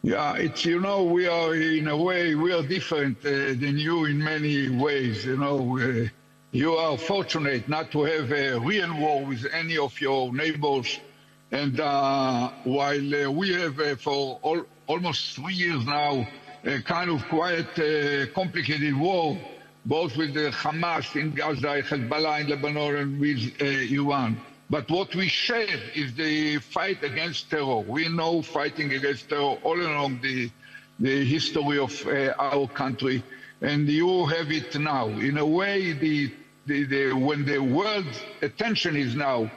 Yeah, it's, we are in a way, we are different than you in many ways. You are fortunate not to have a real war with any of your neighbors. And while we have for almost 3 years now, a kind of quite complicated war, both with the Hamas in Gaza, Hezbollah in Lebanon, and with Iran. But what we share is the fight against terror. We know fighting against terror all along the history of our country, and you have it now. In a way, when the world's attention is now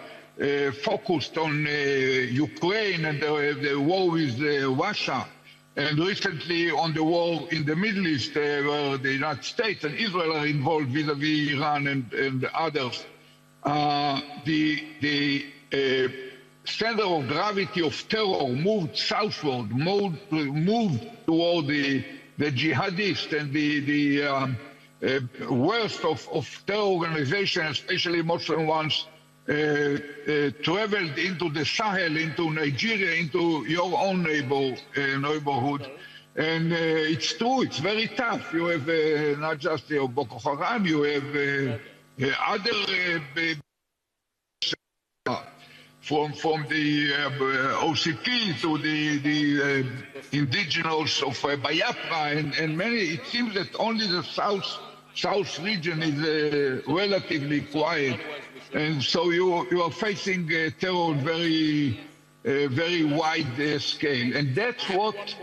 focused on Ukraine and the war with Russia, and recently on the war in the Middle East, where the United States and Israel are involved vis-à-vis Iran and others, the center of gravity of terror moved southward, moved toward the jihadists and the worst of terror organizations, especially Muslim ones, traveled into the Sahel, into Nigeria, into your own neighborhood. And it's true, it's very tough. You have not just Boko Haram, you have other from the OCP to the indigenous of Biafra and many. It seems that only the south region is relatively quiet, and so you are facing terror very wide scale, and that's what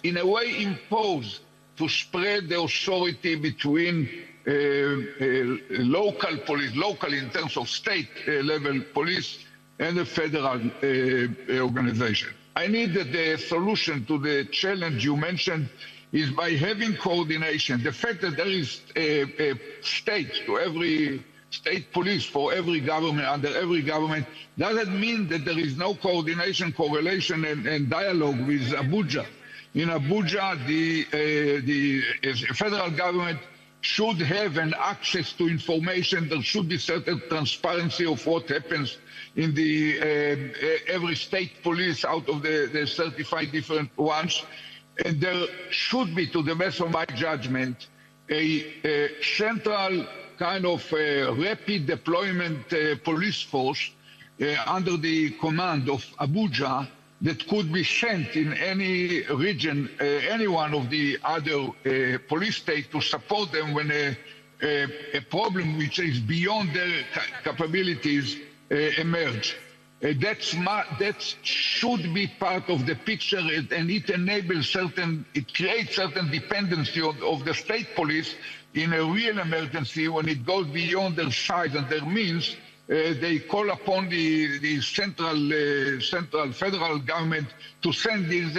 in a way imposed to spread the authority between local police, local in terms of state level police, and the federal organization. I need that the solution to the challenge you mentioned is by having coordination. The fact that there is a state to every state police for every government, under every government, doesn't mean that there is no coordination, correlation, and dialogue with Abuja. In Abuja, the federal government should have an access to information. There should be certain transparency of what happens in the every state police out of the 35 different ones. And there should be, to the best of my judgment, a central kind of rapid deployment police force under the command of Abuja that could be sent in any region, any one of the other police states to support them when a problem which is beyond their capabilities emerge. That should be part of the picture, and it enables it creates certain dependency of the state police in a real emergency. When it goes beyond their size and their means, they call upon the central federal government to send this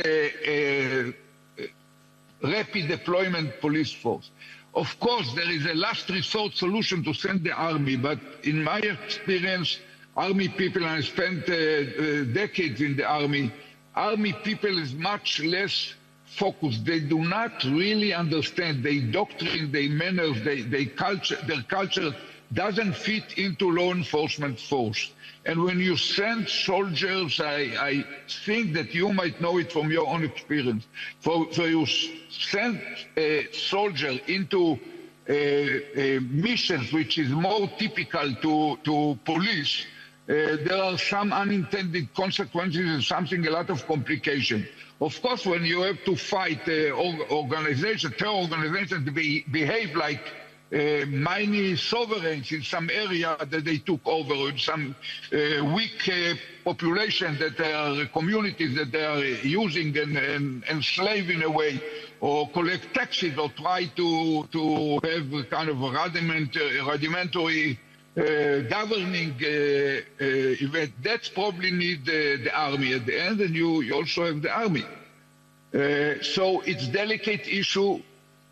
rapid deployment police force. Of course, there is a last resort solution to send the army, but in my experience, army people, and I spent decades in the army people is much less focused. They do not really understand their doctrine, their manners, their culture doesn't fit into law enforcement force. And when you send soldiers, I think that you might know it from your own experience. So you send a soldier into missions which is more typical to police, there are some unintended consequences and a lot of complication. Of course, when you have to fight terror organizations behave like many sovereigns in some area that they took over, some weak population that they are communities that they are using and enslave in a way, or collect taxes, or try to have kind of a rudimentary governing event. That's probably need the army at the end, and you also have the army. So it's a delicate issue.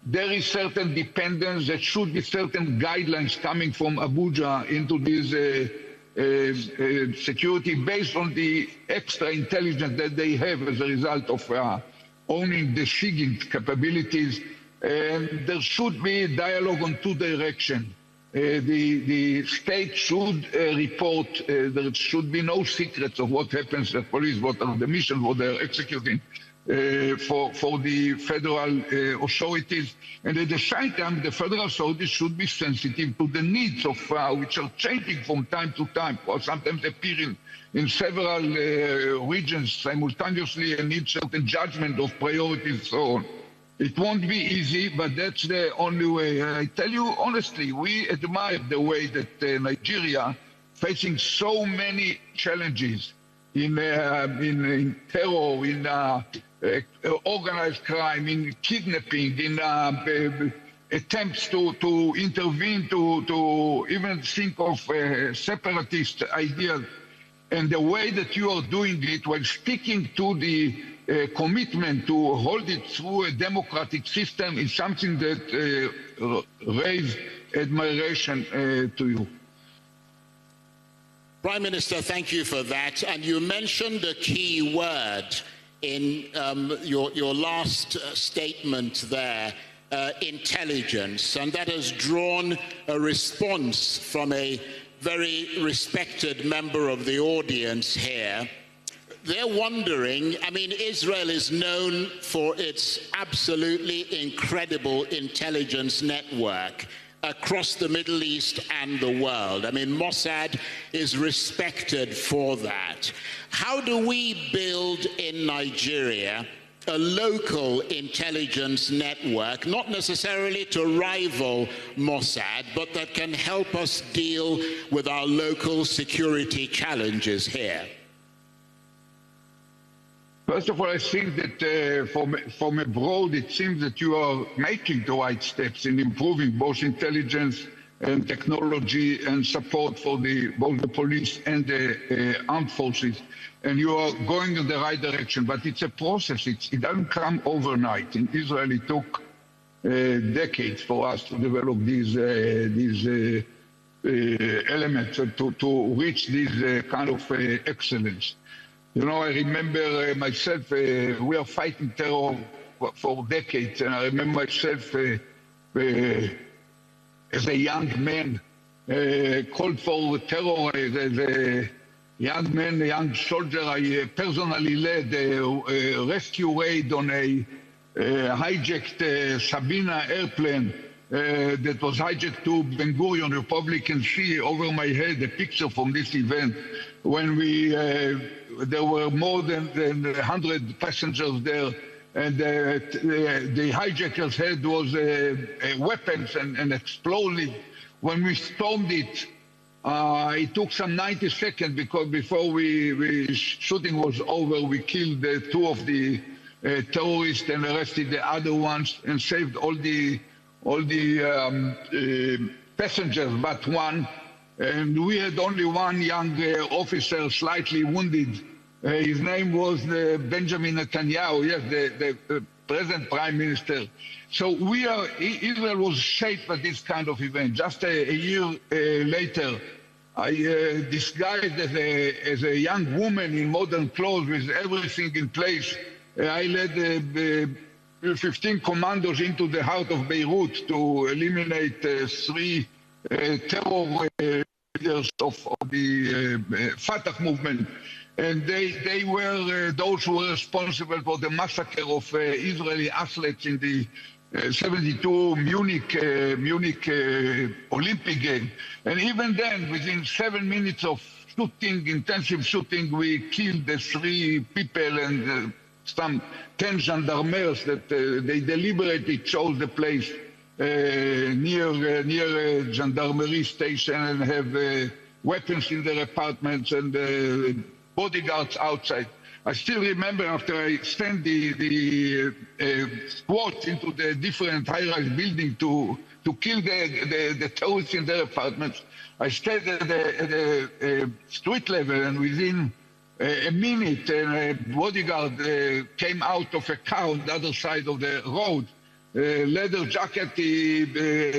There is certain dependence. There should be certain guidelines coming from Abuja into this security based on the extra intelligence that they have as a result of owning the SIGINT capabilities. And there should be dialogue on two directions. The state should report. There should be no secrets of what happens at police, what are the missions, what they're executing. for the federal authorities. And at the same time, the federal authorities should be sensitive to the needs of which are changing from time to time, or sometimes appearing in several regions simultaneously and need certain judgment of priorities and so on. It won't be easy, but that's the only way. I tell you honestly, we admire the way that Nigeria, facing so many challenges in terror, in organized crime, in kidnapping, in attempts to intervene, to even think of separatist ideas, and the way that you are doing it while sticking to the commitment to hold it through a democratic system is something that raises admiration to you. Prime Minister, thank you for that. And you mentioned a key word in your last statement there, intelligence, and that has drawn a response from a very respected member of the audience here. They're wondering, I mean, Israel is known for its absolutely incredible intelligence network across the Middle East and the world. I mean, Mossad is respected for that. How do we build in Nigeria a local intelligence network, not necessarily to rival Mossad, but that can help us deal with our local security challenges here? First of all, I think that from abroad, it seems that you are making the right steps in improving both intelligence and technology and support for both the police and the armed forces. And you are going in the right direction, but it's a process. It doesn't come overnight. In Israel, it took decades for us to develop these elements to reach this kind of excellence. You know, I remember myself, we are fighting terror for decades, and I remember myself as a young man called for terror. As a young man, a young soldier, I personally led a rescue raid on a hijacked Sabina airplane that was hijacked to Ben Gurion. You probably can see over my head a picture from this event when there were more than 100 passengers there, and the hijackers' head was weapons and explosive. When we stormed it, it took some 90 seconds because before shooting was over, we killed two of the terrorists and arrested the other ones and saved all the passengers but one. And we had only one young officer slightly wounded. His name was Benjamin Netanyahu, yes, the present prime minister. So Israel was shaped by this kind of event. Just a year later, I disguised as a young woman in modern clothes with everything in place. I led 15 commandos into the heart of Beirut to eliminate 3 terror leaders of the Fatah movement, and they were those who were responsible for the massacre of Israeli athletes in the 72 Munich Olympic Games. And even then, within 7 minutes of shooting, intensive shooting, we killed the 3 people and some 10 gendarmes that they deliberately chose the place near a gendarmerie station and have weapons in their apartments and bodyguards outside. I still remember after I sent the squad into the different high-rise building to kill the terrorists in their apartments, I stayed at the street level, and within a minute a bodyguard came out of a car on the other side of the road. Leather jacket, he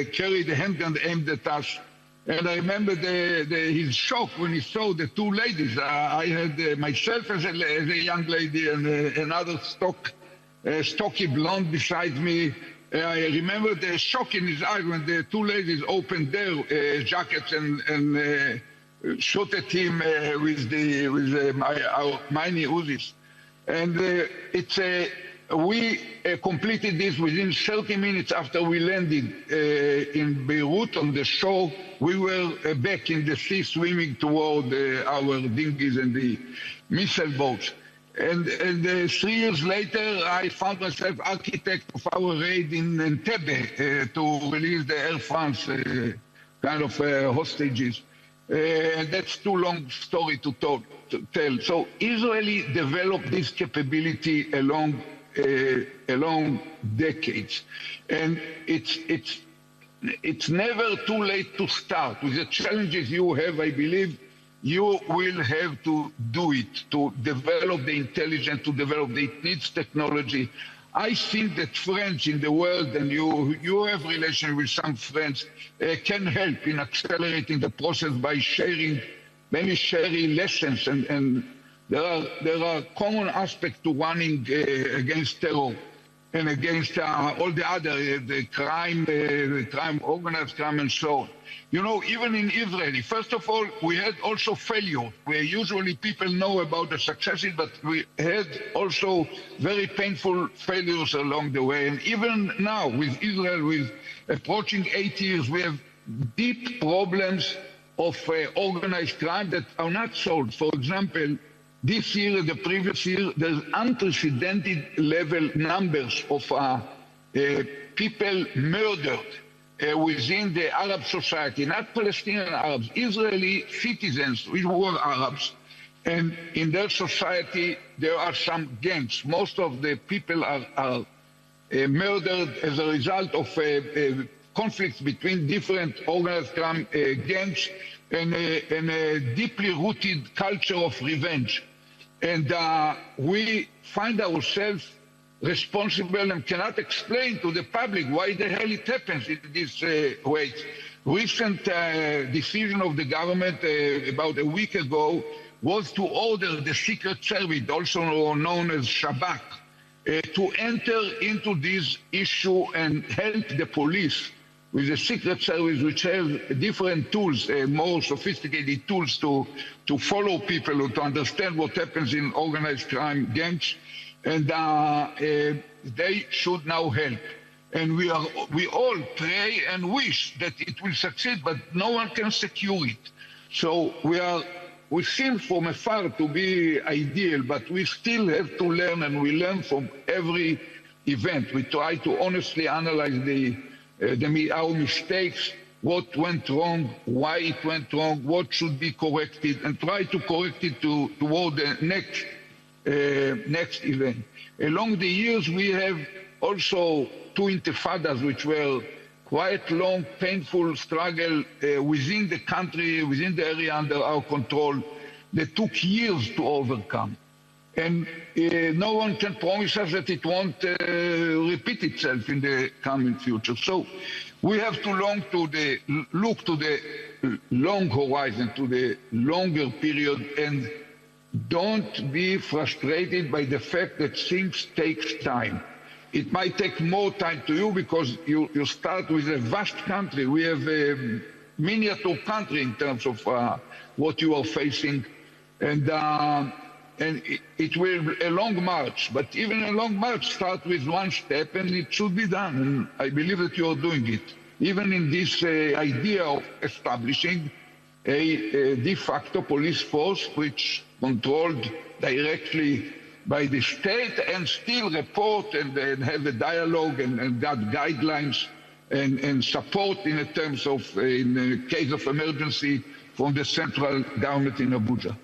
carried a handgun aimed at us. And I remember his shock when he saw the 2 ladies. I had myself as a young lady and another stocky blonde beside me. I remember the shock in his eyes when the 2 ladies opened their jackets and shot at him with our Mini Uzis. And it's we completed this within 30 minutes after we landed in Beirut on the shore. We were back in the sea swimming toward our dinghies and the missile boats. And 3 years later, I found myself architect of our raid in Entebbe to release the Air France kind of hostages. And that's too long story to tell. So Israeli developed this capability along decades, and it's never too late to start. With the challenges you have, I believe you will have to do it, to develop the intelligence, to develop the, it needs technology. I think that friends in the world, and you have relations with some friends, can help in accelerating the process by sharing lessons, and there are common aspects to running against terror and against all the other the crime, organized crime, and so on. You know, even in Israel, first of all, we had also failure, where usually people know about the successes, but we had also very painful failures along the way. And even now, with Israel, with approaching 8 years, we have deep problems of organized crime that are not solved. For example, this year and the previous year, there's unprecedented level numbers of people murdered within the Arab society, not Palestinian Arabs, Israeli citizens who were Arabs. And in their society, there are some gangs. Most of the people are murdered as a result of conflicts between different organized crime gangs and a deeply rooted culture of revenge. And we find ourselves responsible and cannot explain to the public why the hell it happens in this way. Recent decision of the government about a week ago was to order the Secret Service, also known as Shabak, to enter into this issue and help the police with the Secret Service, which has different tools, more sophisticated tools to follow people or to understand what happens in organized crime gangs. And they should now help. And we all pray and wish that it will succeed, but no one can secure it. So we seem from afar to be ideal, but we still have to learn, and we learn from every event. We try to honestly analyze our mistakes, what went wrong, why it went wrong, what should be corrected, and try to correct it toward the next event. Along the years, we have also two intifadas, which were quite long, painful struggle within the country, within the area under our control, that took years to overcome. And no one can promise us that it won't repeat itself in the coming future. So we have to look to the long horizon, to the longer period, and don't be frustrated by the fact that things take time. It might take more time to you because you start with a vast country. We have a miniature country in terms of what you are facing, and it will be a long march. But even a long march starts with one step, and it should be done. And I believe that you are doing it, even in this idea of establishing a de facto police force, which controlled directly by the state, and still report and have a dialogue and got guidelines and support in terms of, in case of emergency, from the central government in Abuja.